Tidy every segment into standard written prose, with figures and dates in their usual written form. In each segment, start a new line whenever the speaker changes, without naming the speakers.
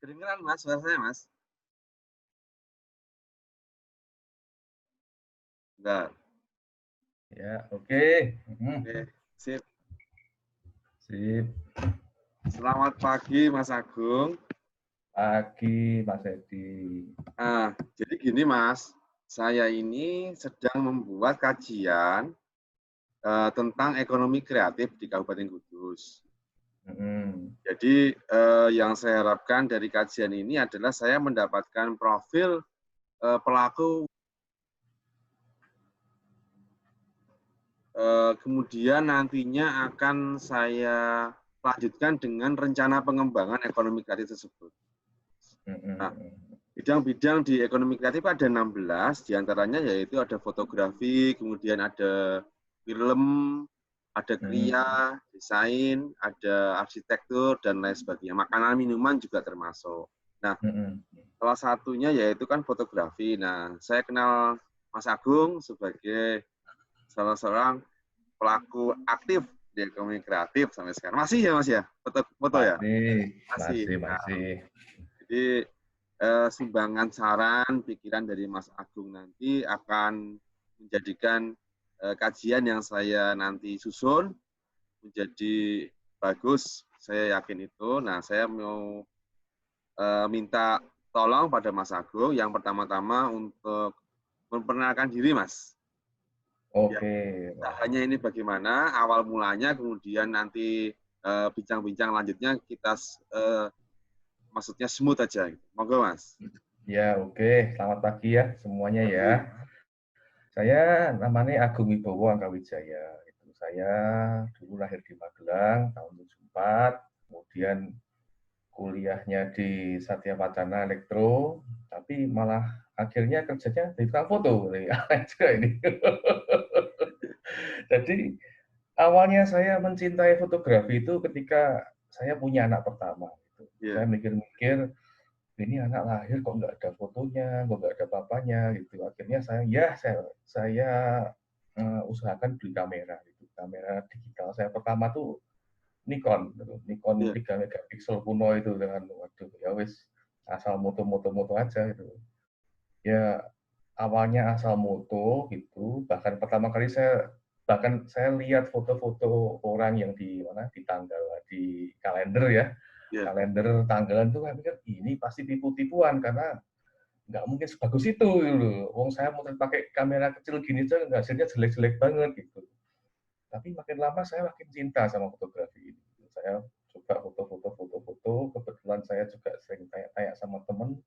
Kedengeran Mas, suara saya Mas? Bentar.
Ya, oke.
Oke, sip.
Sip.
Selamat pagi Mas Agung.
Pagi, Mas Edi.
Jadi gini Mas, saya ini sedang membuat kajian tentang ekonomi kreatif di Kabupaten Kudus. Jadi yang saya harapkan dari kajian ini adalah saya mendapatkan profil pelaku, kemudian nantinya akan saya lanjutkan dengan rencana pengembangan ekonomi kreatif tersebut. Nah, bidang-bidang di ekonomi kreatif ada 16, diantaranya yaitu ada fotografi, kemudian ada film, ada kriya, desain, ada arsitektur, dan lain sebagainya. Makanan, minuman juga termasuk. Nah, salah satunya yaitu kan fotografi. Nah, saya kenal Mas Agung sebagai salah seorang pelaku aktif di ekonomi kreatif sampai sekarang. Masih ya Mas ya? Foto ya? Masih. Nah,
Masih.
jadi sumbangan saran, pikiran dari Mas Agung nanti akan menjadikan kajian yang saya nanti susun menjadi bagus. Saya yakin itu. Nah, saya mau minta tolong pada Mas Agung yang pertama-tama untuk memperkenalkan diri, Mas. Ya,
Oke.
usahanya ini bagaimana, awal mulanya, kemudian nanti bincang-bincang lanjutnya kita maksudnya smooth aja. Monggo, Mas.
Ya, oke. Selamat pagi ya semuanya ya. Saya namanya Agung Wibowo Angkawijaya. Saya dulu lahir di Magelang tahun 74, kemudian kuliahnya di Satya Wacana Elektro, tapi malah akhirnya kerjanya di tukang foto. Ini. Jadi awalnya saya mencintai fotografi itu ketika saya punya anak pertama. Saya mikir-mikir, ini anak lahir kok nggak ada fotonya, kok nggak ada papanya, gitu. Akhirnya saya usahakan beli kamera, gitu. Kamera digital saya pertama tuh Nikon, gitu. Nikon 3 megapiksel kuno itu dengan waduh ya wis asal moto-moto aja gitu. Ya awalnya asal moto gitu, bahkan pertama kali saya lihat foto-foto orang yang di mana di tanggal di kalender ya, kalender tanggalan tuh saya pikir ini pasti tipu-tipuan karena nggak mungkin sebagus itu gitu. Wong saya mau pakai kamera kecil gini aja hasilnya jelek-jelek banget gitu. Tapi makin lama saya makin cinta sama fotografi ini. Saya coba foto-foto, kebetulan saya juga sering tanya-tanya sama temen,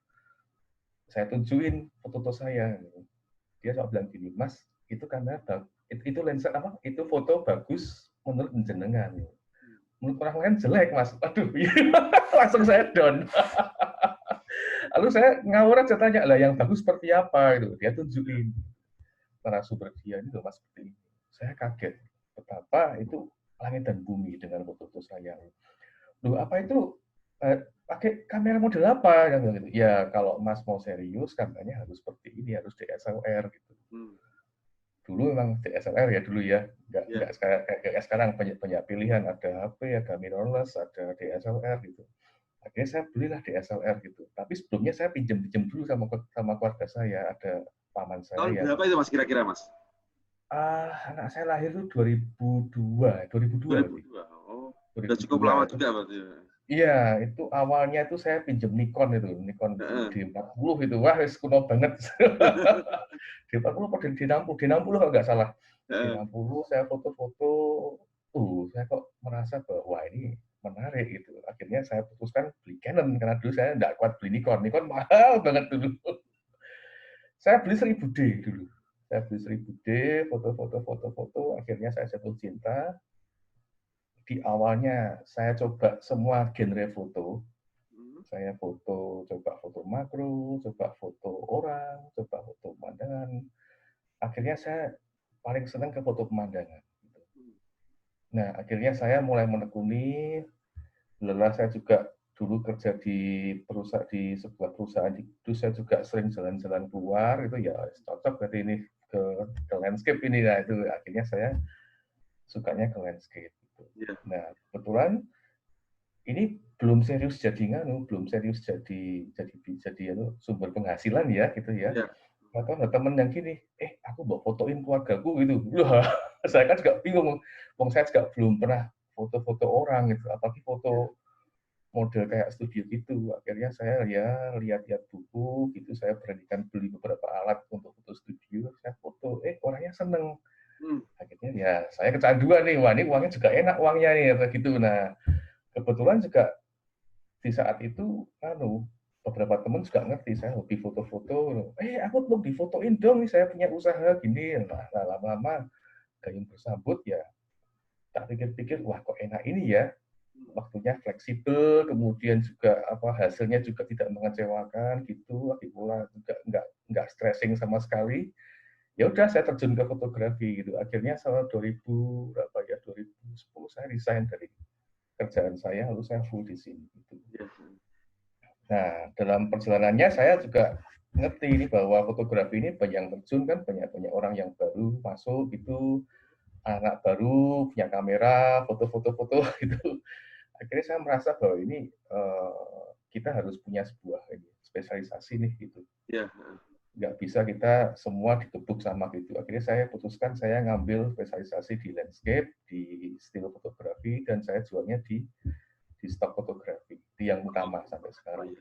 saya tunjukin foto-foto saya. Dia selalu bilang gini, Mas, itu karena itu lensa apa? Itu foto bagus menurut jenengan. Menurut orang lain jelek, Mas. Aduh, langsung saya down. Lalu saya ngawur aja tanya, lah yang bagus seperti apa? Itu dia tunjukin narasumber dia ini loh, Mas, seperti ini. Saya kaget betapa itu langit dan bumi dengan foto-foto saya. Loh, apa itu pakai kamera model apa? Gitu. Ya kalau Mas mau serius, kameranya harus seperti ini, harus DSLR gitu. Dulu memang DSLR ya dulu ya, nggak kayak sekarang banyak pilihan, ada HP, ada mirrorless, ada DSLR gitu. Akhirnya saya belilah DSLR gitu. Tapi sebelumnya saya pinjam dulu sama keluarga saya, ada paman
Tahun
saya.
berapa itu Mas kira-kira Mas?
Anak saya lahir itu 2002 berarti.
2002. Oh, udah cukup
2002
lama
itu.
juga berarti.
Iya, itu awalnya itu saya pinjam Nikon Nikon D40 itu. Wah, kuno banget. D40 atau D60 kalau nggak salah. D60 saya foto-foto, saya kok merasa bahwa ini menarik gitu. Akhirnya saya putuskan beli Canon karena dulu saya nggak kuat beli Nikon. Nikon mahal banget dulu. Saya beli 1000D dulu. Saya beli 1000D, foto, akhirnya saya jatuh cinta. Di awalnya saya coba semua genre foto. Saya coba foto makro, coba foto orang, coba foto pemandangan. Akhirnya saya paling senang ke foto pemandangan. Nah, akhirnya saya mulai menekuni, lelah saya juga dulu kerja di sebuah perusahaan itu saya juga sering jalan-jalan keluar itu ya cocok berarti ini ke landscape ini. Nah, itu akhirnya saya sukanya ke landscape gitu. Nah, kebetulan ini belum serius jadi belum serius jadi sumber penghasilan ya gitu ya.
Ya.
Atau ada temen yang gini, aku mau fotoin keluargaku gitu. Loh, saya kan juga bingung. Wong saya juga belum pernah foto-foto orang gitu, apalagi foto model kayak studio gitu. Akhirnya saya ya lihat-lihat buku gitu, saya beranikan beli beberapa alat untuk foto studio, saya foto, orangnya seneng. Akhirnya ya saya kecanduan nih, wah ini uangnya juga enak uangnya nih, kayak gitu. Nah, kebetulan juga di saat itu, beberapa teman juga ngerti saya hobi foto-foto. Aku mau difotoin dong, saya punya usaha gini. Nah, lama-lama gayung bersambut ya. Tak pikir-pikir, wah kok enak ini ya. Waktunya fleksibel, kemudian juga hasilnya juga tidak mengecewakan gitu. Lagi pula juga nggak stressing sama sekali. Ya udah saya terjun ke fotografi gitu. Akhirnya tahun 2010 saya resign dari kerjaan saya, lalu saya full di sini gitu. Nah, dalam perjalanannya saya juga ngerti ini bahwa fotografi ini banyak yang terjun kan, banyak orang yang baru masuk gitu, anak baru punya kamera, foto-foto gitu. Akhirnya saya merasa bahwa ini kita harus punya sebuah spesialisasi nih gitu. Nggak bisa kita semua dikebuk sama gitu. Akhirnya saya putuskan saya ngambil spesialisasi di landscape, di still fotografi, dan saya jualnya di stock fotografi, itu yang utama sampai sekarang.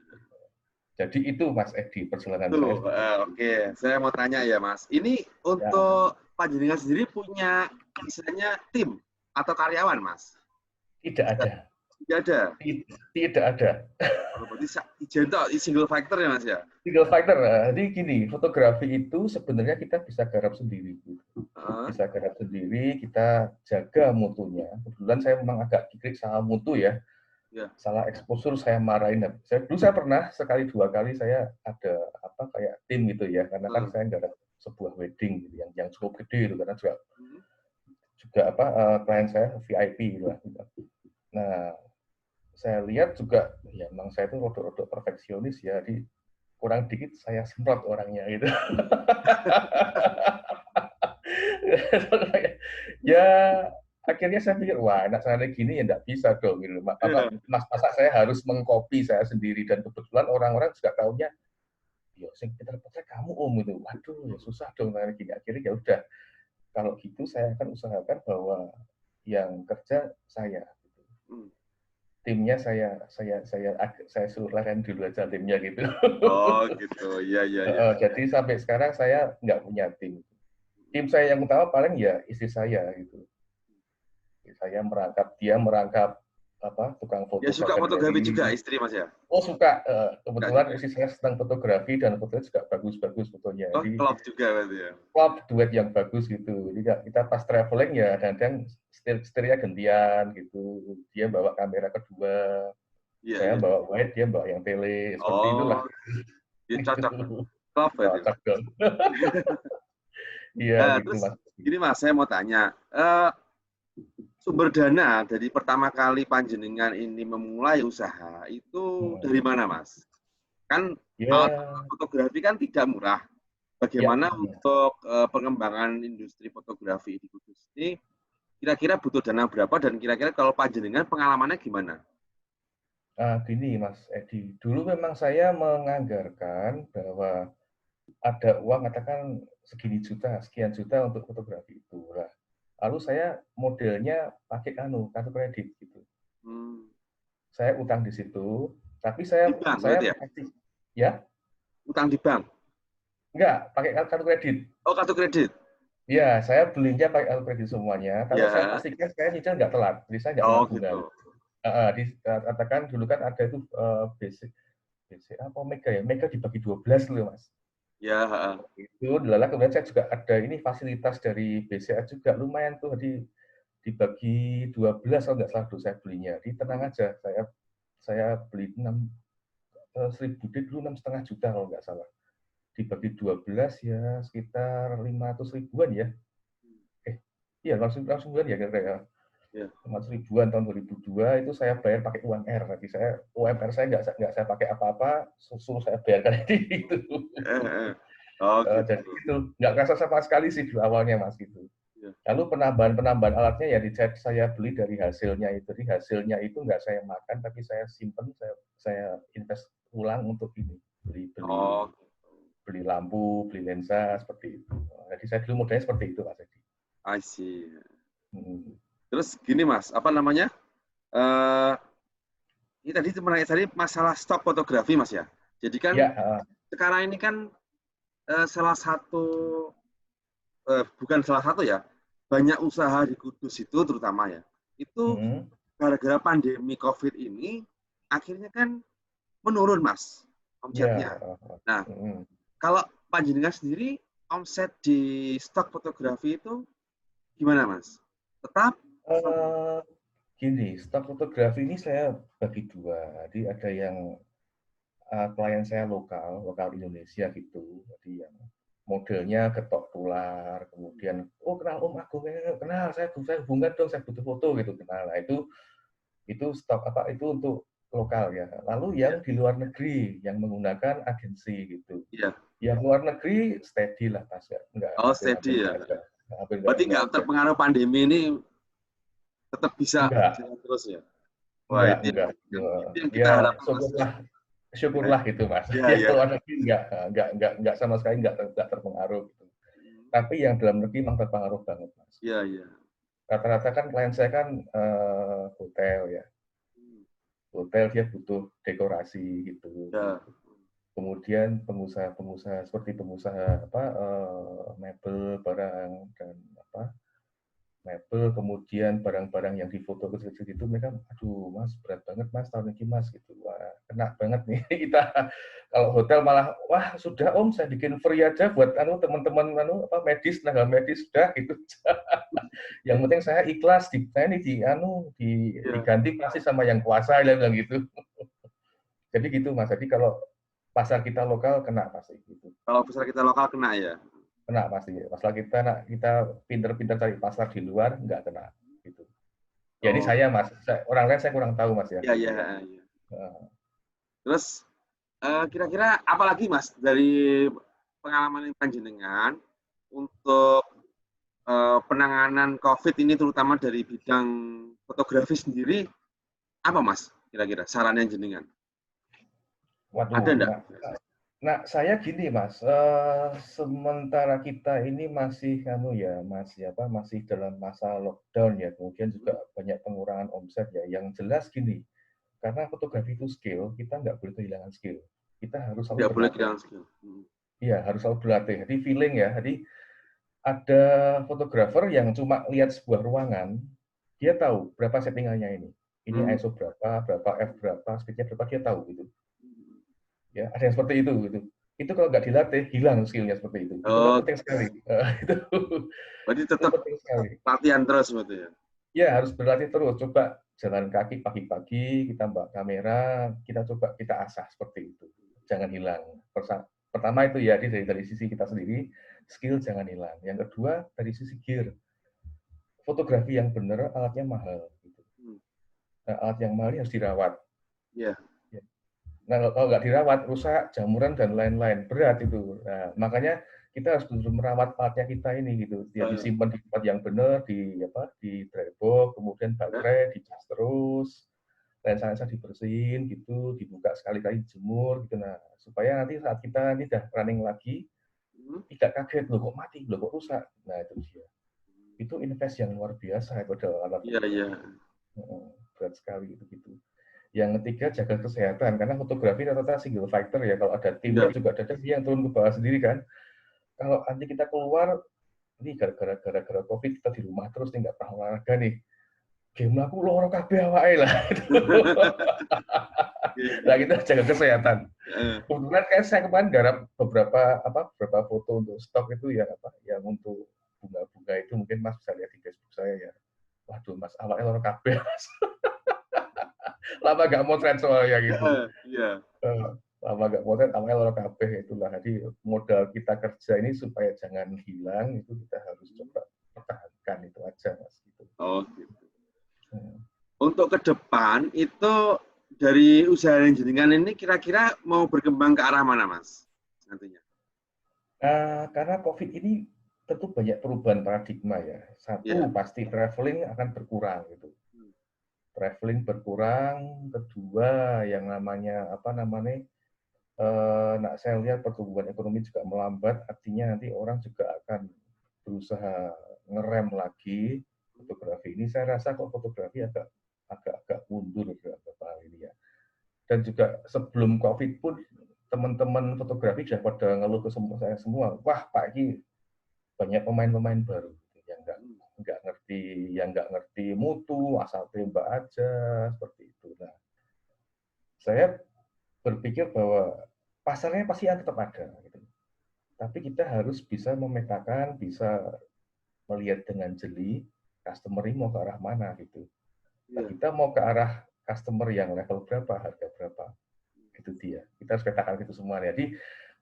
Jadi itu Mas Edi perjalanan saya.
Oke, saya mau tanya ya Mas. Ini untuk panjenengan sendiri punya misalnya tim atau karyawan Mas?
Tidak ada.
Tidak ada.
Tidak ada.
Berarti single factor ya Mas ya?
Single factor. Jadi gini, fotografi itu sebenarnya kita bisa garap sendiri. Bisa garap sendiri, kita jaga mutunya. Kebetulan saya memang agak kikrik sama mutu ya. Salah exposure saya marahin. Dulu saya pernah sekali dua kali saya ada kayak tim gitu ya, karena kan saya nggak ada sebuah wedding gitu, yang cukup gede itu karena juga klien saya VIP gitu. Nah, saya lihat juga ya memang saya itu rodok perfeksionis ya, jadi kurang dikit saya semprot orangnya gitu. Ya akhirnya saya pikir, wah enak sana gini ya nggak bisa dong. Gitu. Masa saya harus mengcopy saya sendiri, dan kebetulan orang-orang juga tahunya, ya sing pinter-pinter kamu gitu. Waduh, ya susah dong sana gini. Akhirnya ya udah, kalau gitu saya akan usahakan bahwa yang kerja saya. Gitu. Timnya saya suruh latihan dulu aja timnya gitu.
Oh gitu, iya.
Jadi sampai sekarang saya nggak punya tim. Tim saya yang utama paling ya istri saya gitu. Saya merangkap, dia merangkap tukang foto.
Ya suka fotografi juga istri Mas ya?
Oh suka, kebetulan istri saya senang fotografi dan fotonya juga bagus-bagus fotonya.
Oh klub juga berarti ya?
Klub duet yang bagus gitu. Jadi kita pas traveling ya kadang setirnya gantian gitu. Dia bawa kamera kedua, saya bawa wide, dia bawa yang tele. Seperti itulah.
Ya cocok. Klub berarti.
Cocok dong. Iya gitu Mas.
Gini Mas, saya mau tanya. Sumber dana dari pertama kali panjenengan ini memulai usaha itu dari mana Mas? Kan alat fotografi kan tidak murah. Bagaimana untuk pengembangan industri fotografi di Kudus ini kira-kira butuh dana berapa, dan kira-kira kalau panjenengan pengalamannya gimana?
Gini Mas Edi, dulu memang saya menganggarkan bahwa ada uang katakan sekian juta untuk fotografi itu. Lalu saya modelnya pakai kartu kredit gitu. Saya utang di situ, tapi saya
ya? Utang di bank?
Enggak, pakai kartu kredit.
Oh, kartu kredit.
Ya, saya belinya pakai kartu kredit semuanya. Kalau saya pastikan saya nyicil nggak telat, jadi saya nggak kena bunga. Katakan dulu kan ada itu BC apa Mega ya? Mega dibagi 12 loh, Mas.
Ya,
itu adalah kemudian saya juga ada ini fasilitas dari BCA juga lumayan tuh, dibagi 12 kalau nggak salah dulu saya belinya. Jadi tenang aja, saya beli 1.000 dulu 6,5 juta kalau nggak salah. Dibagi 12 ya sekitar 500 ribuan ya. Iya langsung ya kira-kira. 500 ribuan tahun 2002 itu saya bayar pakai UMR. Jadi UMR saya nggak saya pakai apa-apa, suruh saya bayarkan itu.
Oh, gitu.
Jadi itu nggak kerasa sama sekali sih di awalnya Mas gitu. Lalu penambahan alatnya ya saya beli dari hasilnya itu. Jadi hasilnya itu nggak saya makan, tapi saya simpen, saya invest ulang untuk ini. Beli lampu, beli lensa, seperti itu. Jadi saya dulu modalnya seperti itu, Mas Edi.
I see. Terus gini Mas, apa namanya? Ini tadi masalah stok fotografi Mas ya. Jadi kan sekarang ini kan salah satu, bukan salah satu ya, banyak usaha di Kudus itu terutama ya, itu gara-gara pandemi COVID ini akhirnya kan menurun Mas omsetnya. Nah, kalau panjenengan sendiri omset di stok fotografi itu gimana Mas? Tetap?
Gini, stok fotografi ini saya bagi dua. Jadi ada yang klien saya lokal Indonesia gitu. Jadi yang modelnya getok tular, kemudian kenal Om Agung, kenal saya hubungan dong, saya butuh foto gitu, kenal. Nah, itu stok itu untuk lokal ya. Lalu yang di luar negeri yang menggunakan agensi gitu.
Iya.
Yang luar negeri steady lah Mas ya.
Steady ya. Berarti nggak terpengaruh pandemi ini, tetap bisa jalan terus ya?
Wah, enggak. Yang kita harapkan. Syukurlah gitu Mas. Yang luar negeri nggak sama sekali nggak terpengaruh gitu. Tapi yang dalam negeri memang terpengaruh banget Mas.
Iya.
Rata-rata kan klien saya kan hotel ya. Hotel dia butuh dekorasi gitu.
Ya.
Kemudian pengusaha seperti pengusaha mebel barang dan mebel, kemudian barang-barang yang difoto kecil-kecil itu, mereka, aduh Mas, berat banget Mas tahun ini Mas gitu. Wah, kena banget nih kita. Kalau hotel malah, wah sudah Om, saya bikin free aja buat teman-teman medis, tenaga medis sudah gitu. Yang penting saya ikhlas diganti pasti sama yang kuasa bilang gitu. Jadi gitu Mas. Jadi kalau pasar kita lokal kena pasti gitu.
Kalau pasar kita lokal kena ya.
Kena pasti. Pasal kita pinter-pinter cari pasar di luar nggak kena gitu. Jadi saya Mas, orang lain saya kurang tahu Mas ya.
Iya. Terus kira-kira apa lagi Mas dari pengalaman panjenengan untuk penanganan COVID ini, terutama dari bidang fotografi sendiri, apa Mas kira-kira saran jenengan?
Waduh, ada enggak? Nah, saya gini Mas, sementara kita ini masih masih dalam masa lockdown ya, kemudian juga banyak pengurangan omset ya. Yang jelas gini, karena fotografi itu skill, kita nggak boleh kehilangan skill. Kita harus selalu berlatih. Iya, harus selalu berlatih. Jadi feeling ya. Jadi ada fotografer yang cuma lihat sebuah ruangan, dia tahu berapa settingannya ini. Ini ISO berapa f berapa, speednya berapa, dia tahu gitu. Ya, ada yang seperti itu gitu. Itu kalau nggak dilatih hilang skillnya seperti itu. Itu penting sekali. Itu.
Berarti tetap latihan terus berarti ya.
Ya, harus berlatih terus. Coba jalan kaki pagi-pagi, kita bawa kamera, kita asah seperti itu. Jangan hilang. Pertama itu ya dari sisi kita sendiri, skill jangan hilang. Yang kedua dari sisi gear. Fotografi yang benar alatnya mahal gitu. Nah, alat yang mahal harus dirawat.
Iya.
Nah, kalau nggak dirawat, rusak, jamuran, dan lain-lain. Berat itu. Nah, makanya kita harus benar merawat alatnya kita ini gitu. Dia disimpan di tempat yang benar, di dry box, kemudian baterai dicas terus, lensa dibersihin gitu, dibuka sekali-kali jemur gitu. Nah, supaya nanti saat kita ini udah running lagi, tidak kaget, loh kok mati, loh kok rusak. Nah, itu dia. Itu invest yang luar biasa itu adalah alat.
Iya.
Berat sekali gitu. Yang ketiga, jaga kesehatan. Karena fotografi rata-rata single factor ya. Kalau ada tim juga ada dia yang turun ke bawah sendiri kan. Kalau nanti kita keluar, ini gara-gara COVID kita di rumah terus nih, nggak pernah olahraga nih. Game aku loro kabeh awake lah. Nah, kita jaga kesehatan. Kebetulan kayak saya kemarin garap beberapa foto untuk stok itu yang untuk bunga-bunga itu, mungkin Mas bisa lihat di Facebook saya ya. Waduh Mas, awalnya loro kabeh Mas. Lama gak motret soalnya gitu. Lama gak motret, awalnya loro kabeh itulah. Jadi modal kita kerja ini supaya jangan hilang, itu kita harus coba pertahankan, itu aja Mas. Gitu.
Oh gitu. Untuk ke depan itu dari usaha jenengan ini kira-kira mau berkembang ke arah mana Mas nantinya?
Karena COVID ini tentu banyak perubahan paradigma ya. Satu, pasti traveling akan berkurang gitu. Traveling berkurang. Kedua, yang namanya saya lihat pertumbuhan ekonomi juga melambat, artinya nanti orang juga akan berusaha ngerem lagi fotografi ini. Saya rasa kok fotografi agak mundur beberapa hal ini ya. Dan juga sebelum COVID pun teman-teman fotografi sudah pada ngeluh ke saya semua, wah Pak Ki, banyak pemain-pemain baru yang nggak ngerti mutu, asal tembak aja seperti itu. Nah, saya berpikir bahwa pasarnya pasti tetap ada, gitu. Tapi kita harus bisa memetakan, bisa melihat dengan jeli customer ini mau ke arah mana gitu. Nah, kita mau ke arah customer yang level berapa, harga berapa, itu dia. Kita harus petakan itu semua. Jadi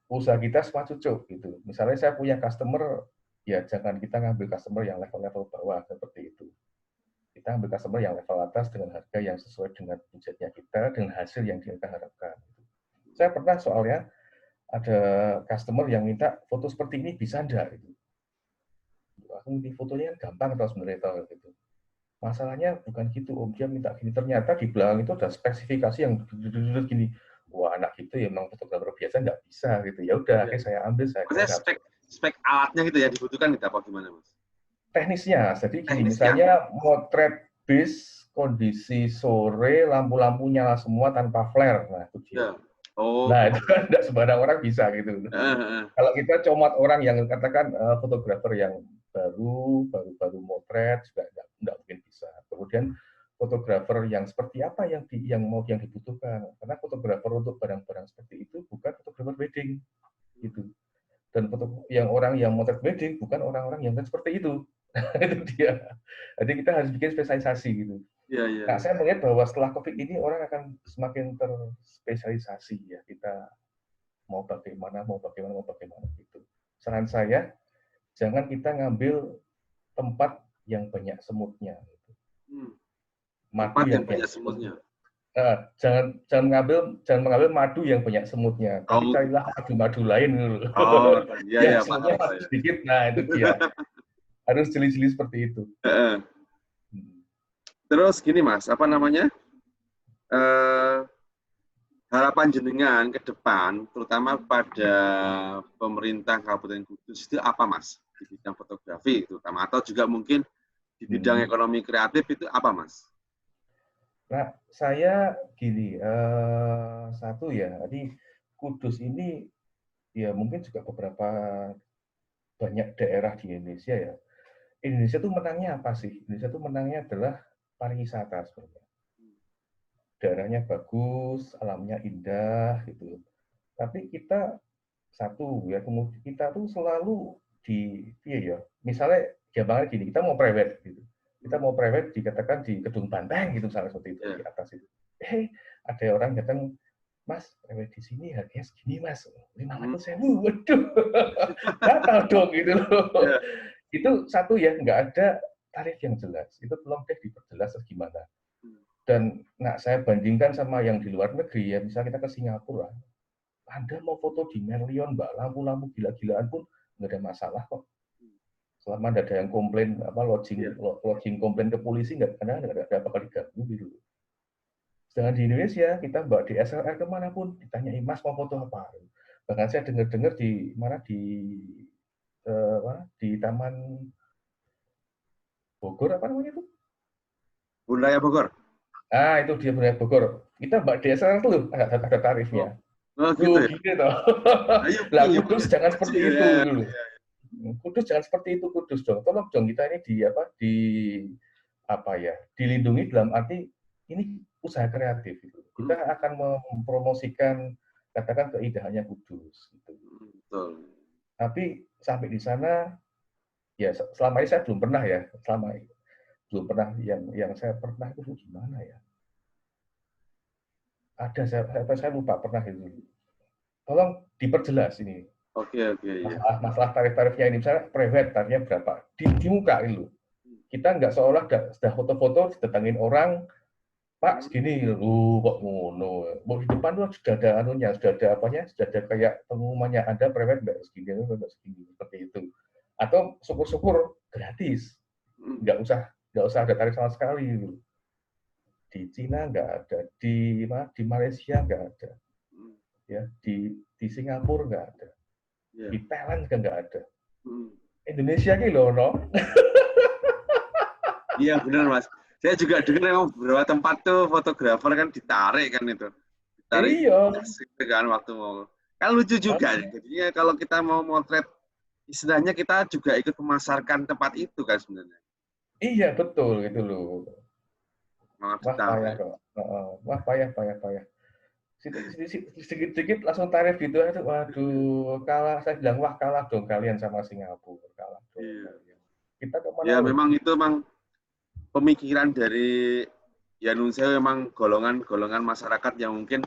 usaha kita semua cucuk gitu. Misalnya saya punya customer, ya jangan kita ngambil customer yang level-level bawah seperti itu. Kita ambil customer yang level atas dengan harga yang sesuai dengan budgetnya kita, dengan hasil yang kita harapkan. Saya pernah soalnya ada customer yang minta foto seperti ini bisa enggak gitu. Aku di fotonya gampang atau sebenarnya tahu gitu. Masalahnya bukan gitu, Om, dia minta gini. Ternyata di belakang itu ada spesifikasi yang gini. Wah, anak itu ya memang fotografer biasa nggak bisa gitu. Ya udah, akhirnya saya ambil, saya garap.
Spek alatnya gitu ya dibutuhkan gitu apa gimana, Mas?
Teknisnya, jadi gini, misalnya motret bis, kondisi sore, lampu-lampu nyala semua tanpa flare. Nah, itu dia. Nah, itu kan nggak sembarang orang bisa gitu. Kalau kita comot orang yang katakan fotografer yang baru motret juga nggak mungkin bisa. Kemudian fotografer yang seperti apa yang dibutuhkan, karena fotografer untuk barang-barang seperti itu bukan fotografer wedding gitu. Dan orang yang motret wedding bukan orang-orang yang seperti itu. Itu dia. Jadi kita harus bikin spesialisasi gitu. Nah, saya melihat bahwa setelah COVID ini orang akan semakin terspesialisasi ya. Kita mau bagaimana gitu. Saran saya, jangan kita ngambil tempat yang banyak semutnya. Gitu.
Tempat yang banyak semutnya.
Jangan mengambil madu yang banyak semutnya, tapi carilah madu lain dulu.
Iya,
semutnya sedikit, nah itu dia. Harus jeli-jeli seperti itu.
Terus gini Mas, harapan jenengan ke depan, terutama pada pemerintah Kabupaten Kudus itu apa Mas? Di bidang fotografi terutama, atau juga mungkin di bidang ekonomi kreatif itu apa Mas?
Nah, saya gini, satu ya, jadi Kudus ini ya mungkin juga beberapa banyak daerah di Indonesia ya. Indonesia tuh menangnya apa sih? Indonesia tuh menangnya adalah pariwisata sebenarnya. Daerahnya bagus, alamnya indah gitu. Tapi kita satu ya, kemudian kita tuh selalu misalnya gampangnya gini, kita mau private gitu. Kita mau private dikatakan di Gedung Banteng gitu misalnya seperti itu di atas itu. Ada orang datang, Mas, private di sini harganya segini Mas, 500.000. Waduh. Batal dong gitu loh. Itu satu ya, nggak ada tarif yang jelas. Itu tolong deh diperjelas gimana. Dan saya bandingkan sama yang di luar negeri ya, misalnya kita ke Singapura, Anda mau foto di Merlion, Mbak, lampu-lampu gila-gilaan pun nggak ada masalah kok. Selama ada yang komplain lodging komplain ke polisi nggak bakal diganggu gitu. Sedangkan di Indonesia kita bawa DSLR kemanapun ditanyai Mas mau foto apa. Bahkan saya dengar di Taman Bogor apa namanya itu?
Budaya Bogor.
Ah, itu dia Budaya Bogor. Kita mbak DSLR tuh ada tarifnya.
Gitu ya.
Gitu toh. Lah Kudus jangan seperti itu dulu. Kudus jangan seperti itu, Kudus dong. Tolong dong kita ini dilindungi dalam arti ini usaha kreatif gitu. Kita akan mempromosikan katakan keindahannya Kudus gitu.
Betul.
Tapi sampai di sana ya selama ini saya belum pernah ya, yang saya pernah itu gimana ya? Ada saya lupa pernah itu. Tolong diperjelas ini.
Oke.
Masalah tarif-tarifnya ini, misalnya private tarifnya berapa? Di muka itu. Kita nggak seolah sudah foto-foto didatangin orang, Pak segini, lu kok ngono. Di depan tuh sudah ada anunya, sudah ada kayak pengumumannya, Anda private nggak segini, seperti itu. Atau syukur-syukur gratis, nggak usah ada tarif sama sekali gitu. Di Cina nggak ada, di Malaysia nggak ada, ya di Singapura nggak ada, di Thailand juga nggak ada. Indonesia ini loh, no.
Iya benar Mas. Saya juga dengar memang beberapa tempat tuh fotografer kan ditarik kan itu. Ditarik
Iya.
kan waktu mau. Kan lucu juga. Jadinya kalau kita mau motret, istilahnya kita juga ikut memasarkan tempat itu kan sebenarnya.
Iya betul gitu loh.
Malah
Wah payah
ditarik.
kok. Wah payah. Sedikit-sedikit langsung tarif gitu aja. Waduh, kalah. Saya bilang wah kalah dong kalian sama Singapura. Kalah dong kalian. Kita kemana
Ya
loh?
memang itu memang pemikiran dari Yanunsew memang golongan-golongan masyarakat yang mungkin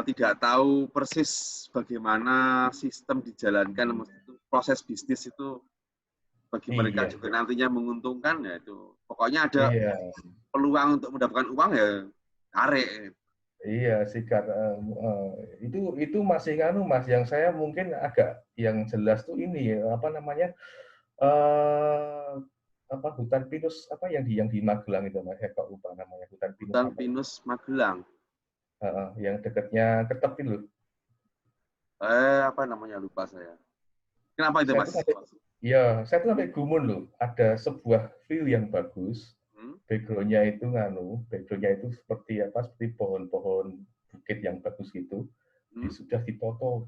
tidak tahu persis bagaimana sistem dijalankan, proses bisnis itu bagi mereka juga nantinya menguntungkan ya itu. Pokoknya ada peluang untuk mendapatkan uang ya tarik.
Iya, sikat. Itu masih nganu Mas, yang saya mungkin agak yang jelas tuh ini apa namanya? Apa hutan pinus apa yang di Magelang itu Mas, kok lupa namanya hutan pinus
Hutan
apa ya?
pinus Magelang.
Yang dekatnya Ketep itu.
Apa namanya lupa saya. Kenapa itu Mas?
Saya tuh sampai gumun loh. Ada sebuah view yang bagus. Background-nya itu seperti apa? Seperti pohon-pohon bukit yang bagus gitu. Sudah dipoto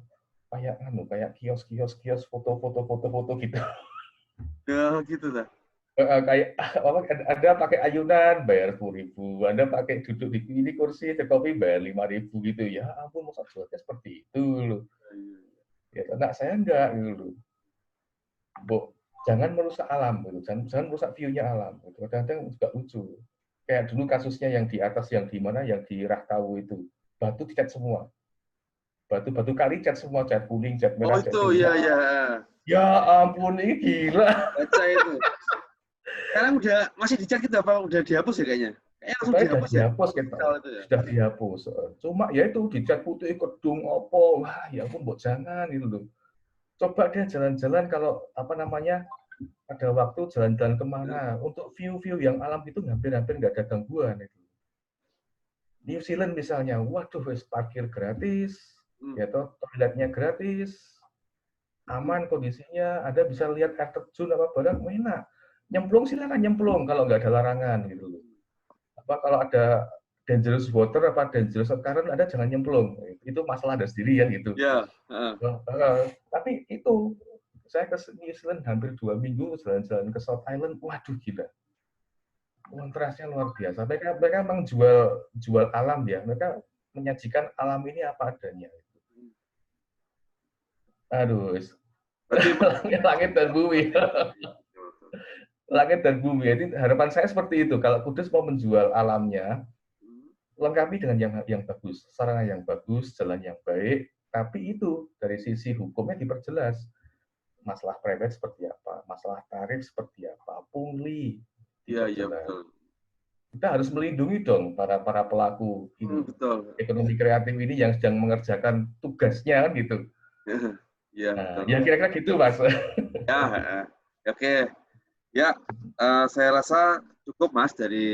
kayak kios foto gitu.
Ya gitu lah.
Kayak Anda pakai ayunan bayar 10.000, Anda pakai duduk di ini kursi kopi bayar 5.000 gitu. Ya ampun, masa jualnya seperti itu loh. Ya, anak saya enggak gitu loh. Jangan merusak alam gitu. Jangan merusak view-nya alam gitu. Kadang-kadang juga lucu. Kayak dulu kasusnya yang di atas yang di mana yang di Rahtawu itu. Batu dicat semua. Batu-batu kali cat semua, cat kuning, cat merah, cat
itu
biru.
iya.
Ya ampun, ini gila.
Baca itu. Sekarang udah masih dicat gitu apa udah dihapus ya kayaknya? Kayaknya langsung dihapus ya.
Sudah dihapus. Cuma ya itu dicat putih kedung opo. Wah, ya ampun, buat jangan itu loh. Coba deh jalan-jalan kalau apa namanya ada waktu jalan-jalan kemana untuk view-view yang alam itu hampir-hampir nggak ada gangguan itu. New Zealand misalnya, waduh, parkir gratis, ya toh toiletnya gratis, aman kondisinya, Anda bisa lihat air terjun apa barang, enak. Nyemplung silakan nyemplung kalau nggak ada larangan gitu loh. Apa kalau ada dangerous water apa dangerous current, Anda jangan nyemplung. Itu masalah Anda sendiri ya gitu.
Ya.
Tapi itu saya ke New Zealand hampir 2 minggu jalan-jalan ke South Island, waduh gila. Kontrasnya luar biasa. Mereka memang jual alam ya. Mereka menyajikan alam ini apa adanya. Aduh, langit dan bumi. Langit dan bumi. Jadi harapan saya seperti itu. Kalau Kudus mau menjual alamnya, lengkapi dengan yang bagus, sarana yang bagus, jalan yang baik. Tapi itu dari sisi hukumnya diperjelas. Masalah private seperti apa, masalah tarif seperti apa, pungli.
Iya betul.
Kita harus melindungi dong para pelaku ini, ekonomi kreatif ini yang sedang mengerjakan tugasnya gitu.
Iya
betul. Ya kira-kira gitu Mas.
Ya, oke. Ya, saya rasa cukup Mas dari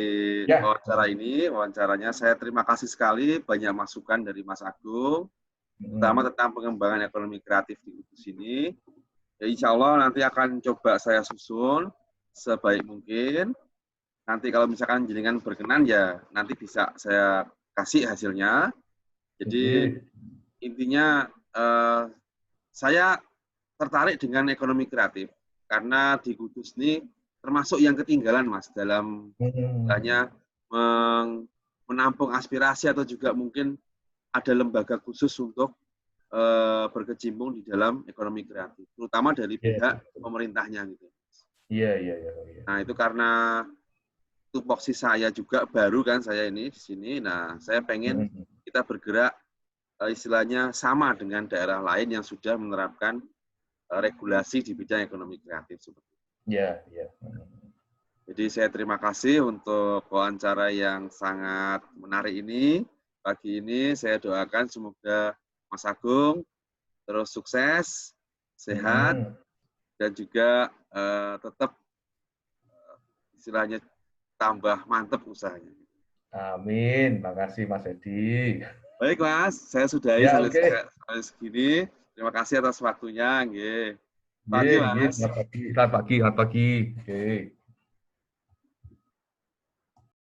wawancara ini. Wawancaranya saya terima kasih sekali banyak masukan dari Mas Agung, terutama tentang pengembangan ekonomi kreatif di Kudus ini. Ya, insya Allah nanti akan coba saya susun sebaik mungkin. Nanti kalau misalkan jenengan berkenan ya nanti bisa saya kasih hasilnya. Jadi intinya saya tertarik dengan ekonomi kreatif karena di Kudus ini termasuk yang ketinggalan Mas dalam hanya menampung aspirasi atau juga mungkin ada lembaga khusus untuk berkecimpung di dalam ekonomi kreatif, terutama dari pihak pemerintahnya gitu.
Iya.
Nah itu karena tupoksi saya juga baru kan saya ini di sini. Nah saya pengen kita bergerak istilahnya sama dengan daerah lain yang sudah menerapkan regulasi di bidang ekonomi kreatif seperti itu.
Iya.
Jadi saya terima kasih untuk wawancara yang sangat menarik ini. Pagi ini saya doakan semoga Mas Agung terus sukses, sehat, dan juga tetap istilahnya tambah mantap usahanya.
Amin. Makasih Mas Edi.
Baik Mas, saya sudahi
Ya,
sampai,
oke.
sampai segini. Terima kasih atas waktunya. Nggih. Pagi
Nggih, nggih.
Mas.
Selamat pagi. Selamat pagi. Selamat pagi. Oke.